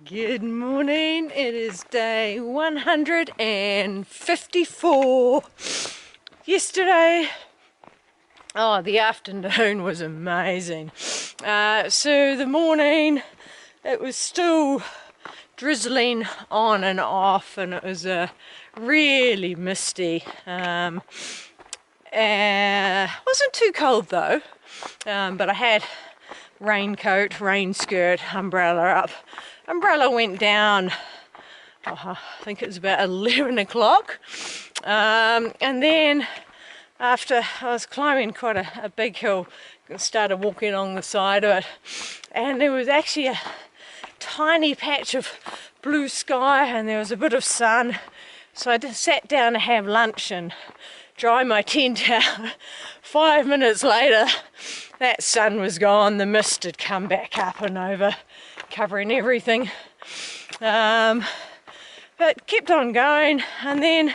Good morning, it is day 154. Yesterday, the afternoon was amazing. So the morning, it was still drizzling on and off, and it was really misty. Wasn't too cold though, but I had raincoat, rain skirt, umbrella up. Umbrella went down, I think it was about 11 o'clock. And then after I was climbing quite a big hill, started walking along the side of it, and there was actually a tiny patch of blue sky and there was a bit of sun. So I just sat down to have lunch and dry my tent out. 5 minutes later, that sun was gone, the mist had come back up and over, covering everything. But kept on going, and then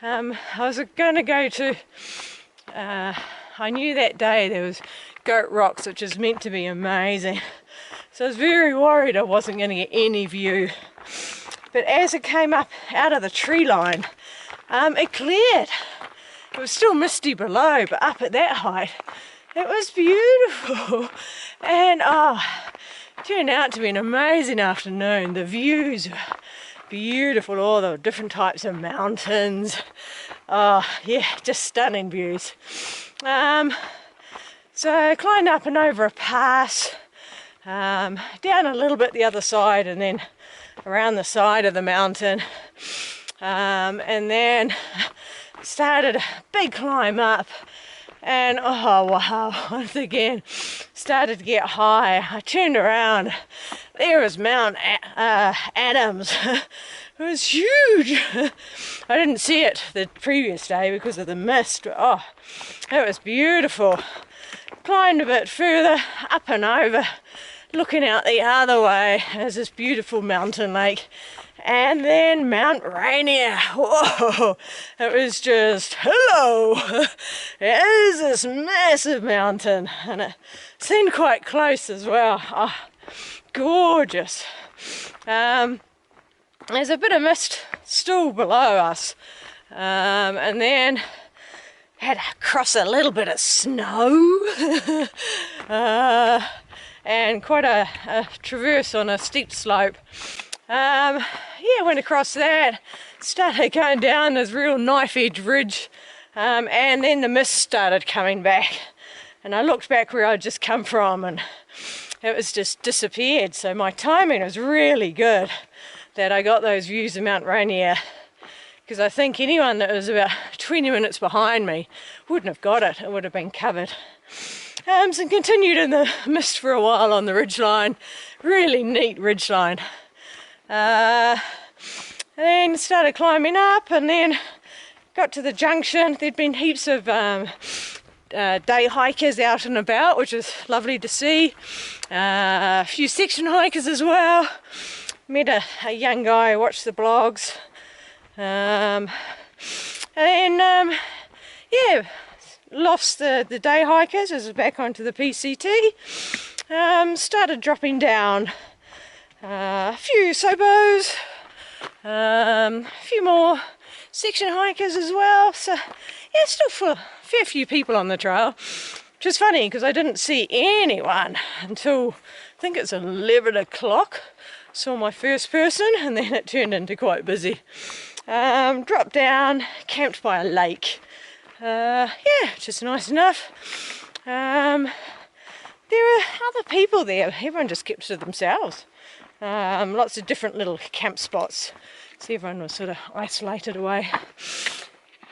I was going to go to, I knew that day there was Goat Rocks, which is meant to be amazing. So I was very worried I wasn't going to get any view. But as it came up out of the tree line, it cleared. It was still misty below, but up at that height, it was beautiful. And it turned out to be an amazing afternoon. The views were beautiful, all the different types of mountains. Just stunning views. So I climbed up and over a pass, down a little bit the other side, and then around the side of the mountain, and then started a big climb up, and once again started to get high. I turned around, there was Mount Adams. It was huge. I didn't see it the previous day because of the mist, but it was beautiful. Climbed a bit further, up and over, looking out the other way as this beautiful mountain lake, and then Mount Rainier. Whoa, it was just, hello, it is this massive mountain, and it seemed quite close as well. Gorgeous. There's a bit of mist still below us, and then had to cross a little bit of snow, and quite a traverse on a steep slope. Went across that, started going down this real knife edge ridge, and then the mist started coming back, and I looked back where I'd just come from and it was just disappeared. So my timing was really good that I got those views of Mount Rainier, because I think anyone that was about 20 minutes behind me wouldn't have got it. It would have been covered. So continued in the mist for a while on the ridgeline. Really neat ridgeline. And then started climbing up, and then got to the junction. There'd been heaps of day hikers out and about, which was lovely to see. A few section hikers as well. Met a young guy who watched the blogs. And then, lost the day hikers, was back onto the PCT. Started dropping down a few Sobos, a few more section hikers as well. So, still a fair few people on the trail, which is funny because I didn't see anyone until I think it's 11 o'clock. Saw my first person, and then it turned into quite busy. Dropped down, camped by a lake. Just nice enough. There were other people there. Everyone just kept to themselves. Lots of different little camp spots. So everyone was sort of isolated away.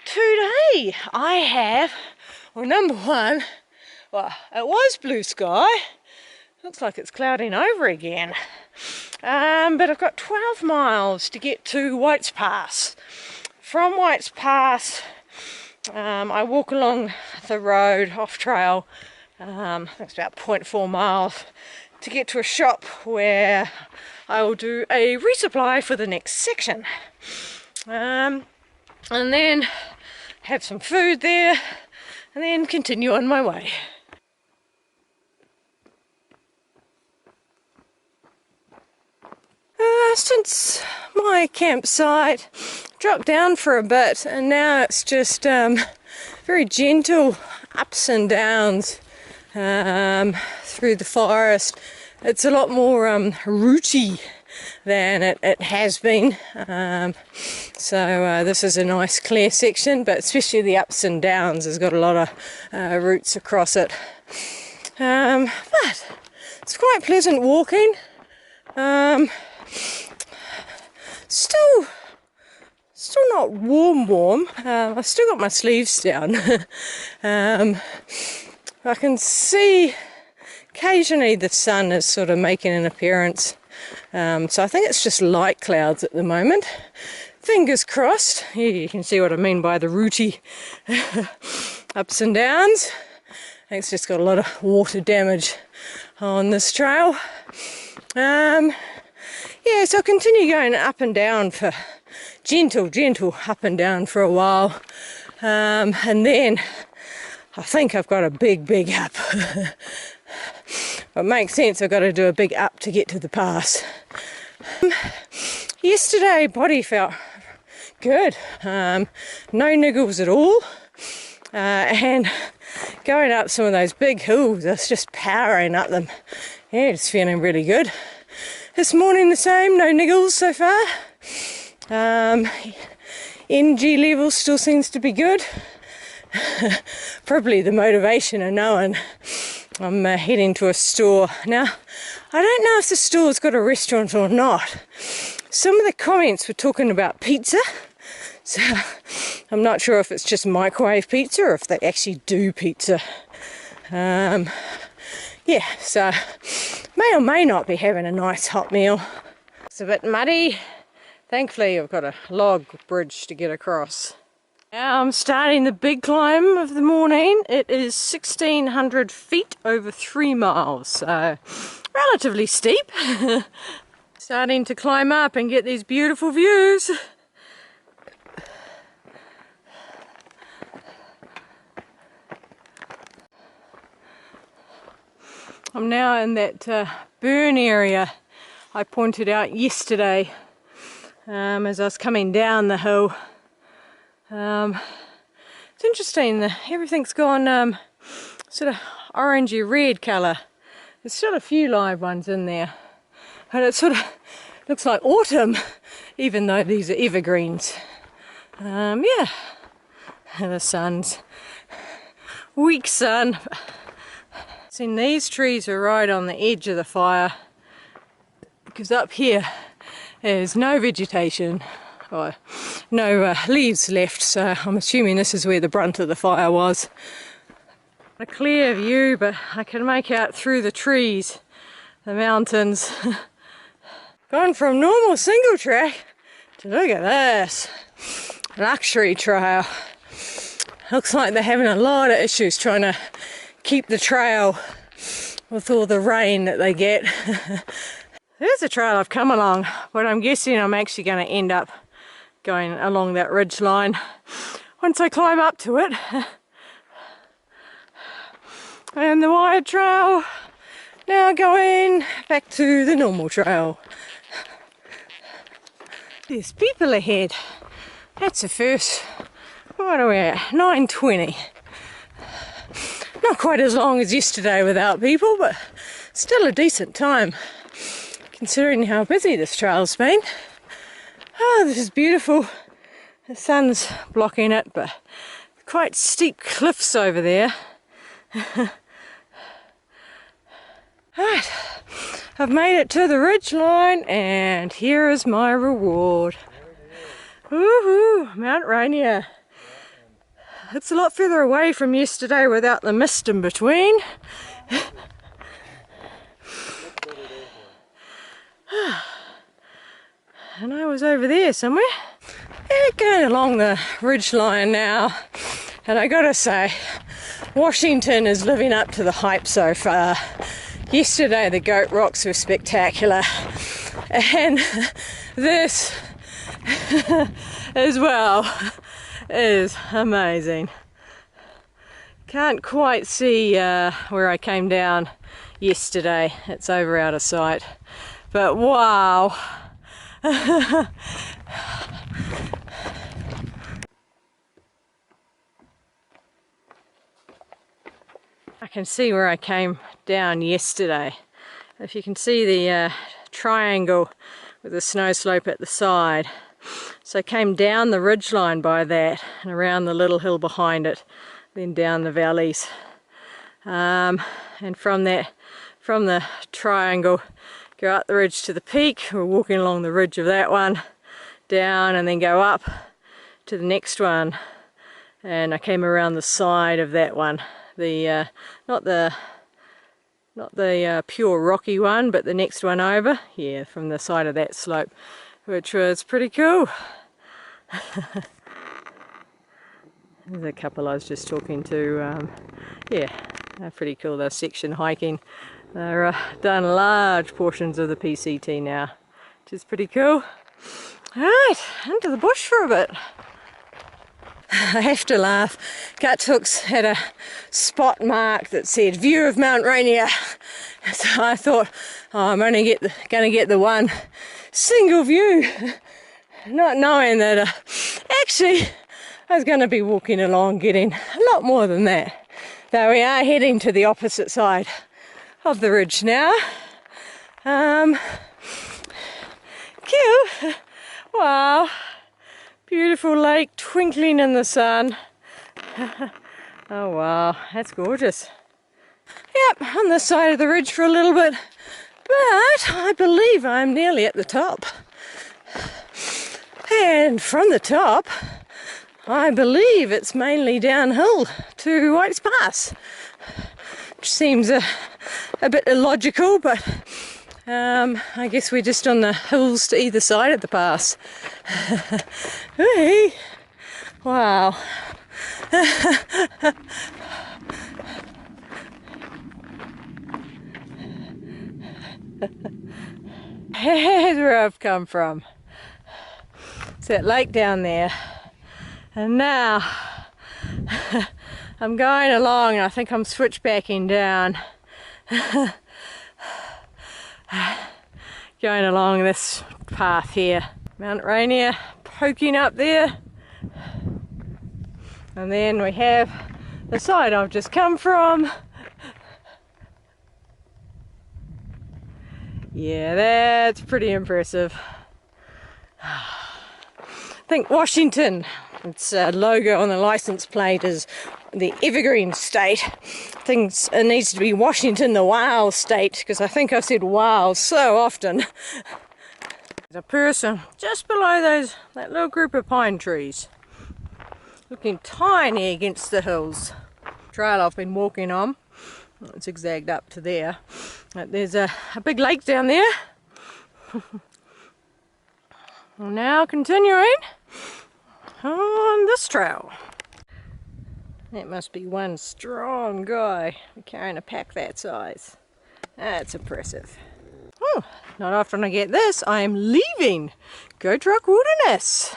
Today I have, number one, it was blue sky. Looks like it's clouding over again. But I've got 12 miles to get to White's Pass. From White's Pass, I walk along the road off trail. I think it's about 0.4 miles to get to a shop where I will do a resupply for the next section. And then have some food there, and then continue on my way. distance my campsite, dropped down for a bit, and now it's just very gentle ups and downs through the forest. It's a lot more rooty than it has been, so this is a nice clear section, but especially the ups and downs has got a lot of roots across it, but it's quite pleasant walking. Still not warm. I've still got my sleeves down. I can see occasionally the sun is sort of making an appearance. So I think it's just light clouds at the moment. Fingers crossed. Here you can see what I mean by the rooty ups and downs. I think it's just got a lot of water damage on this trail. Yeah, so I'll continue going up and down for gentle up and down for a while. And then I think I've got a big up. It makes sense, I've got to do a big up to get to the pass. Yesterday, body felt good. No niggles at all. And going up some of those big hills, I was just powering up them. Yeah, it's feeling really good. This morning the same, no niggles so far. Energy level still seems to be good. Probably the motivation of knowing I'm heading to a store. Now, I don't know if the store's got a restaurant or not. Some of the comments were talking about pizza, so I'm not sure if it's just microwave pizza or if they actually do pizza. Yeah, so may or may not be having a nice hot meal. It's a bit muddy. Thankfully, I've got a log bridge to get across. Now I'm starting the big climb of the morning. It is 1,600 feet over 3 miles, so relatively steep. Starting to climb up and get these beautiful views. I'm now in that burn area I pointed out yesterday as I was coming down the hill. It's interesting, everything's gone sort of orangey red colour. There's still a few live ones in there, but it sort of looks like autumn, even though these are evergreens. Yeah, and the sun's weak sun. See, these trees are right on the edge of the fire, because up here there's no vegetation. Or no leaves left, so I'm assuming this is where the brunt of the fire was. A clear view, but I can make out through the trees, the mountains. Gone from normal single track to look at this, luxury trail. Looks like they're having a lot of issues trying to keep the trail with all the rain that they get. There's a trail I've come along, but I'm guessing I'm actually going to end up going along that ridge line once I climb up to it. And the wide trail now going back to the normal trail. There's people ahead. That's the first. What are we at? 9:20. Not quite as long as yesterday without people, but still a decent time considering how busy this trail's been. Oh, this is beautiful. The sun's blocking it, but quite steep cliffs over there. Right, I've made it to the ridge line, and here is my reward. Woohoo, Mount Rainier. It's a lot further away from yesterday without the mist in between. And I was over there somewhere. Yeah, going along the ridge line now. And I gotta say, Washington is living up to the hype so far. Yesterday the goat rocks were spectacular. And this as well is amazing. Can't quite see where I came down yesterday. It's over out of sight. But wow. I can see where I came down yesterday. If you can see the triangle with the snow slope at the side. So I came down the ridgeline by that and around the little hill behind it, then down the valleys. And from the triangle, go up the ridge to the peak. We're walking along the ridge of that one, down and then go up to the next one. And I came around the side of that one. Not the pure rocky one, but the next one over, yeah, from the side of that slope, which was pretty cool. There's a couple I was just talking to, yeah, they're pretty cool. They're section hiking. They're done large portions of the PCT now, which is pretty cool. Alright, into the bush for a bit. I have to laugh. Gut Hooks had a spot mark that said view of Mount Rainier. So I thought, oh, I'm only going to get the one single view, not knowing that actually I was going to be walking along getting a lot more than that. Though we are heading to the opposite side of the ridge now. Cute. Wow. Beautiful lake twinkling in the sun. Oh wow, that's gorgeous. Yep, on this side of the ridge for a little bit, but I believe I'm nearly at the top. And from the top, I believe it's mainly downhill to White's Pass, which seems a bit illogical, but I guess we're just on the hills to either side of the pass. Hey. Wow. Here's where I've come from. It's that lake down there. And now I'm going along, and I think I'm switchbacking down. Going along this path here. Mount Rainier poking up there. And then we have the side I've just come from. Yeah, that's pretty impressive. I think Washington, its logo on the license plate is the Evergreen State. I think it needs to be Washington, the Wow State, because I think I've said wow so often. There's a person just below that little group of pine trees, looking tiny against the hills. Trail I've been walking on, it's zigzagged up to there. But there's a big lake down there. Now continuing on this trail. That must be one strong guy carrying a pack that size. That's impressive. Oh, not often I get this. I am leaving Goat Rock Wilderness.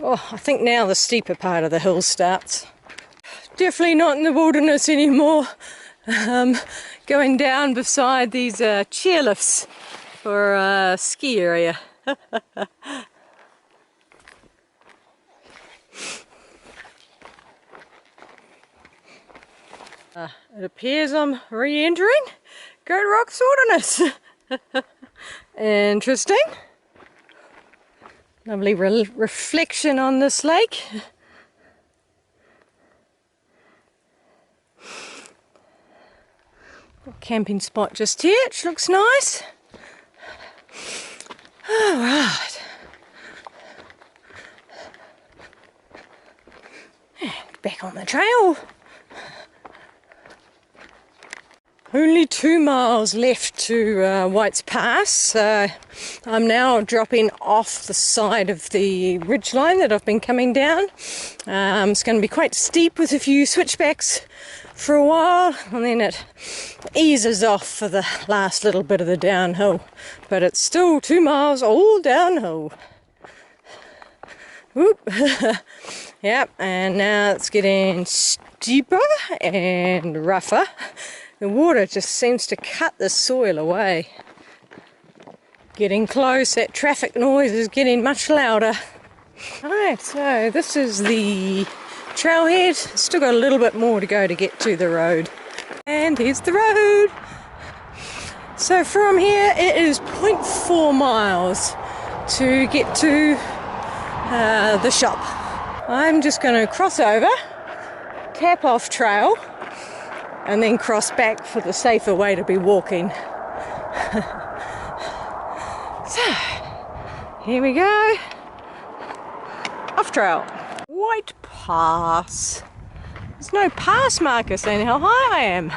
Oh, I think now the steeper part of the hill starts. Definitely not in the wilderness anymore. Going down beside these chairlifts for a ski area. It appears I'm re-entering Goat Rock's Wilderness. Interesting. Lovely reflection on this lake. Camping spot just here, which looks nice. Alright. Back on the trail. Only 2 miles left to White's Pass, so I'm now dropping off the side of the ridgeline that I've been coming down. It's going to be quite steep with a few switchbacks for a while, and then it eases off for the last little bit of the downhill, but it's still 2 miles all downhill. Whoop. Yep, and now it's getting steeper and rougher. The water just seems to cut the soil away. Getting close, that traffic noise is getting much louder. Alright, so this is the trailhead. Still got a little bit more to go to get to the road. And here's the road. So from here it is 0.4 miles to get to the shop. I'm just going to cross over, tap off trail, and then cross back for the safer way to be walking. So, here we go. Off trail. White Pass. There's no pass marker saying how high I am.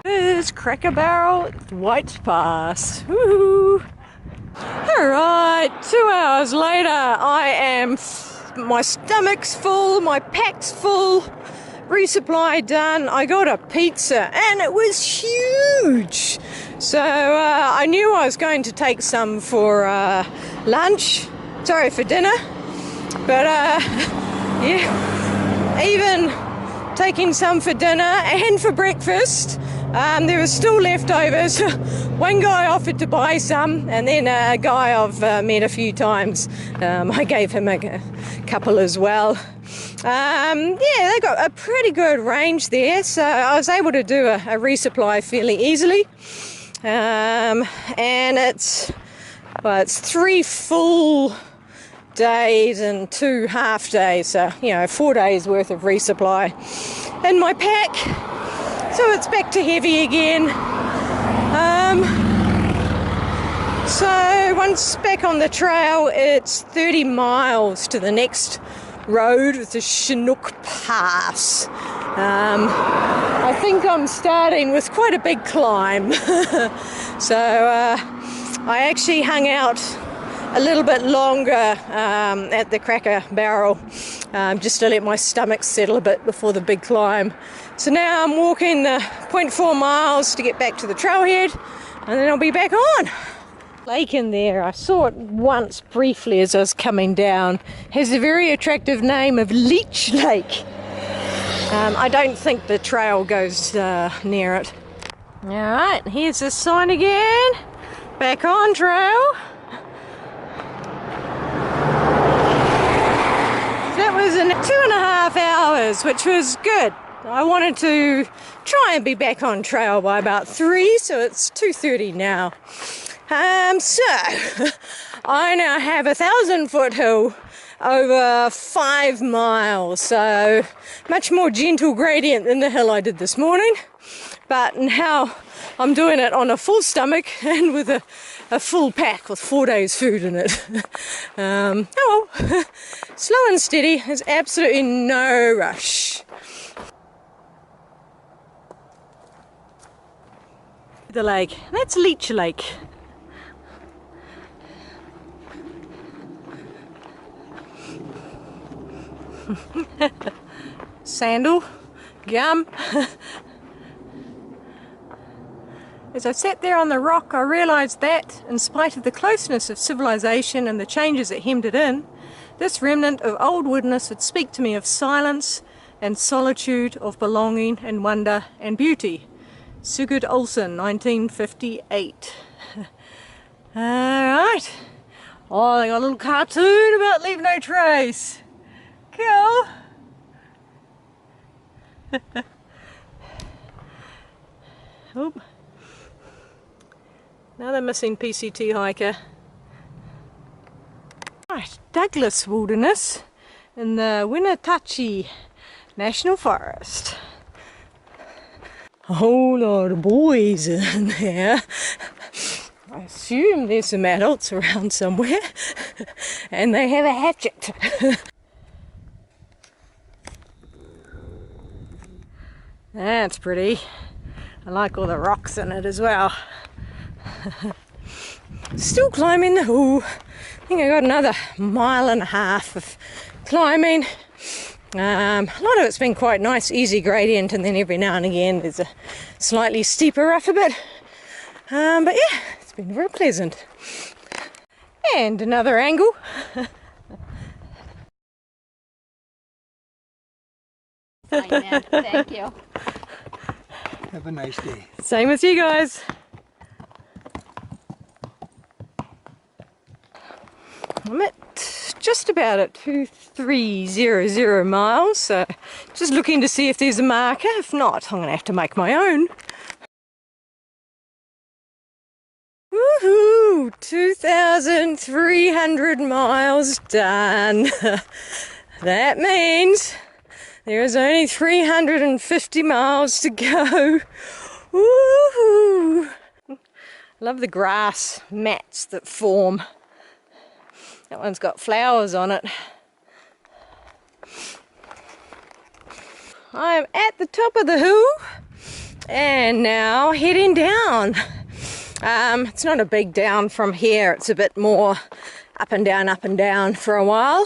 There's Cracker Barrel, White Pass. Woohoo! Alright, 2 hours later, my stomach's full, my pack's full, resupply done. I got a pizza and it was huge. So I knew I was going to take some for for dinner. But yeah, even taking some for dinner and for breakfast, there was still leftovers. One guy offered to buy some, and then a guy I've met a few times, I gave him a couple as well. Yeah, they got a pretty good range there, so I was able to do a resupply fairly easily. And it's 3 full days and 2 half days, so 4 days worth of resupply in my pack. So it's back to heavy again. So once back on the trail, it's 30 miles to the next road with the Scenic Pass. I think I'm starting with quite a big climb. So I actually hung out a little bit longer at the Cracker Barrel just to let my stomach settle a bit before the big climb. So now I'm walking 0.4 miles to get back to the trailhead, and then I'll be back on. Lake in there, I saw it once briefly as I was coming down. Has a very attractive name of Leech Lake. I don't think the trail goes near it. Alright, here's the sign again. Back on trail. That was in 2.5 hours, which was good. I wanted to try and be back on trail by about 3, so it's 2:30 now. So I now have a 1,000-foot hill over 5 miles, so much more gentle gradient than the hill I did this morning. But now I'm doing it on a full stomach and with a full pack with 4 days food in it. Oh well, slow and steady. There's absolutely no rush. The lake, that's Leech Lake. Sandal, gum. As I sat there on the rock, I realised that, in spite of the closeness of civilization and the changes that hemmed it in, this remnant of old woodness would speak to me of silence and solitude, of belonging and wonder and beauty. Sigurd Olsen, 1958. Alright. Oh, they got a little cartoon about leave no trace. Cool. Oop. Another missing PCT hiker. Right, Douglas Wilderness in the Winnetachi National Forest. A whole lot of boys in there. I assume there's some adults around somewhere and they have a hatchet. That's pretty. I like all the rocks in it as well. Still climbing the hill. I think I got another 1.5 miles of climbing. A lot of it's been quite nice, easy gradient, and then every now and again there's a slightly steeper rougher bit. But yeah, it's been very pleasant. And another angle. Fine, man. Thank you. Have a nice day. Same with you guys. I'm at just about at 2300 miles, so just looking to see if there's a marker. If not, I'm going to have to make my own. Woohoo! 2,300 miles done. That means there is only 350 miles to go. Woohoo! Love the grass mats that form. That one's got flowers on it. I'm at the top of the hill and now heading down. It's not a big down from here, it's a bit more up and down for a while.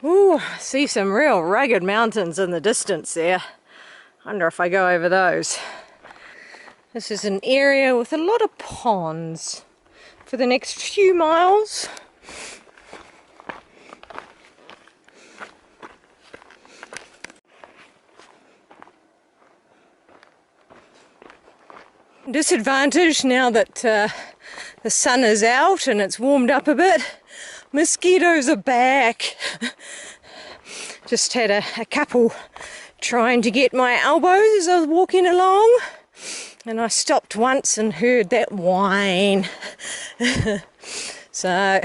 Ooh, I see some real rugged mountains in the distance there. Wonder if I go over those. This is an area with a lot of ponds for the next few miles. Disadvantage now that the sun is out and it's warmed up a bit, mosquitoes are back. Just had a couple trying to get my elbows as I was walking along, and I stopped once and heard that whine. So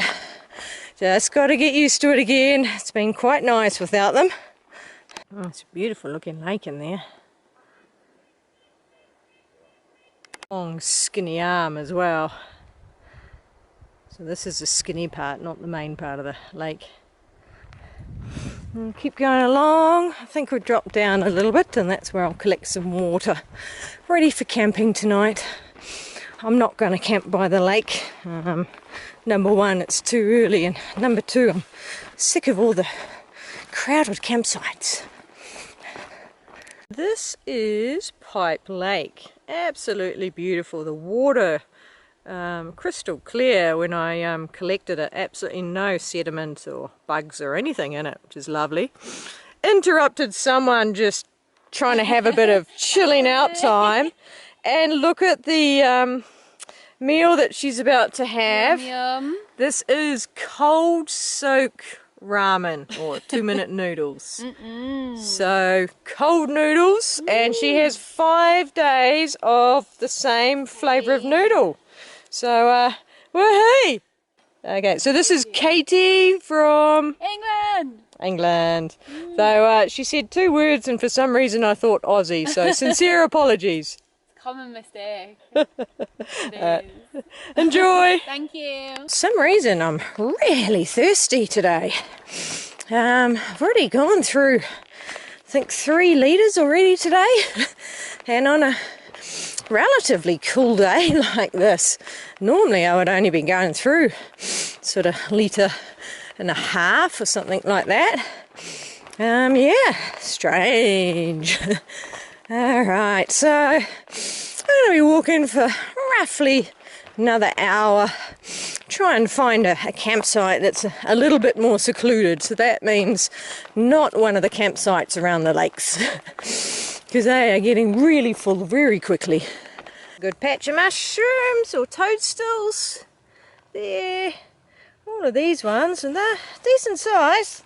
just got to get used to it again. It's been quite nice without them. Oh, it's a beautiful looking lake in there. Long skinny arm as well. So this is the skinny part, not the main part of the lake. And keep going along. I think we'll drop down a little bit and that's where I'll collect some water. Ready for camping tonight. I'm not going to camp by the lake. Number one, it's too early, and number two, I'm sick of all the crowded campsites. This is Pipe Lake. Absolutely beautiful. The water crystal clear when I collected it. Absolutely no sediment or bugs or anything in it, which is lovely. Interrupted someone just trying to have a bit of chilling out time, and look at the meal that she's about to have. Yum. This is cold soak ramen, or 2-minute noodles. So cold noodles. Ooh. And she has 5 days of the same flavour of noodle. So woohoo! Okay, so this is Katie from England. So she said 2 words and for some reason I thought Aussie, so sincere apologies. Common mistake. Enjoy. Thank you. For some reason I'm really thirsty today. I've already gone through, I think, 3 litres already today, and on a relatively cool day like this, normally I would only be going through sort of 1.5 litres or something like that. Yeah, strange. Alright, so I'm going to be walking for roughly another hour, try and find a campsite that's a little bit more secluded. So that means not one of the campsites around the lakes, because they are getting really full very quickly. Good patch of mushrooms or toadstools there, all of these ones, and they're decent size.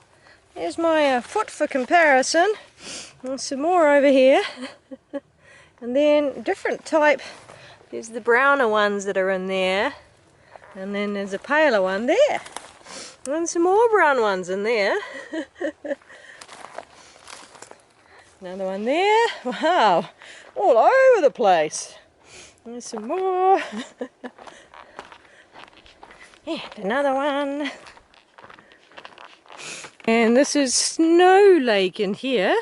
Here's my foot for comparison. And some more over here. And then different type. There's the browner ones that are in there. And then there's a paler one there. And some more brown ones in there. Another one there. Wow. All over the place. There's some more. And another one. And this is Snow Lake in here.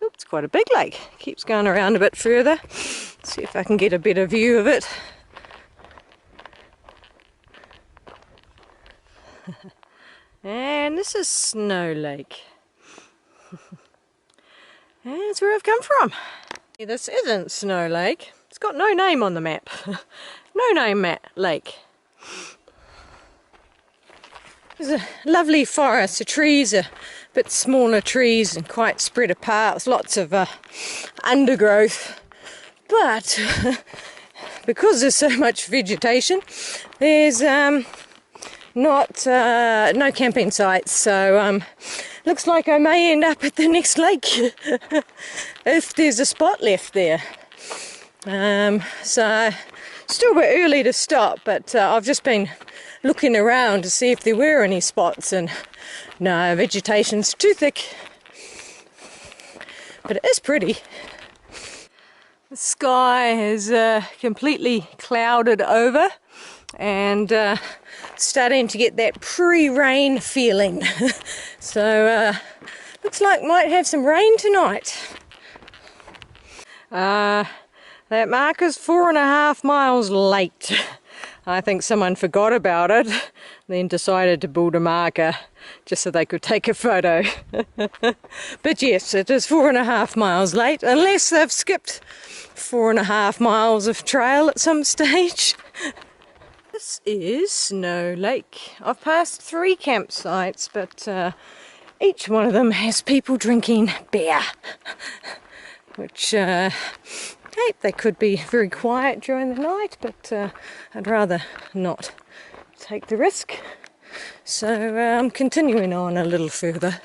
Oops, it's quite a big lake. Keeps going around a bit further. See if I can get a better view of it. And this is Snow Lake. And that's where I've come from. This isn't Snow Lake. It's got no name on the map. No name lake. There's a lovely forest. The trees are bit smaller trees and quite spread apart. There's lots of undergrowth, but because there's so much vegetation, there's no camping sites, so looks like I may end up at the next lake if there's a spot left there. So still a bit early to stop, but I've just been looking around to see if there were any spots, and no, vegetation's too thick, but it is pretty. The sky is completely clouded over, and starting to get that pre-rain feeling. So looks like might have some rain tonight. That marker's 4.5 miles late. I think someone forgot about it, then decided to build a marker just so they could take a photo. But yes, it is 4.5 miles late, unless they've skipped 4.5 miles of trail at some stage. This is Snow Lake. I've passed 3 campsites, but each one of them has people drinking beer, which they could be very quiet during the night, but I'd rather not take the risk. So I'm continuing on a little further.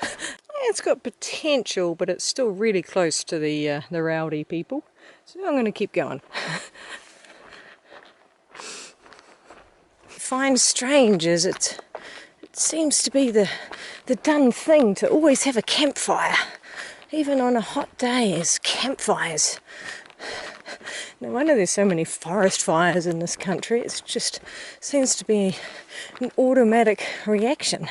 It's got potential, but it's still really close to the rowdy people, so I'm going to keep going. Find strange as it seems to be the done thing to always have a campfire, even on a hot day. Is campfires. No wonder there's so many forest fires in this country. It just seems to be an automatic reaction.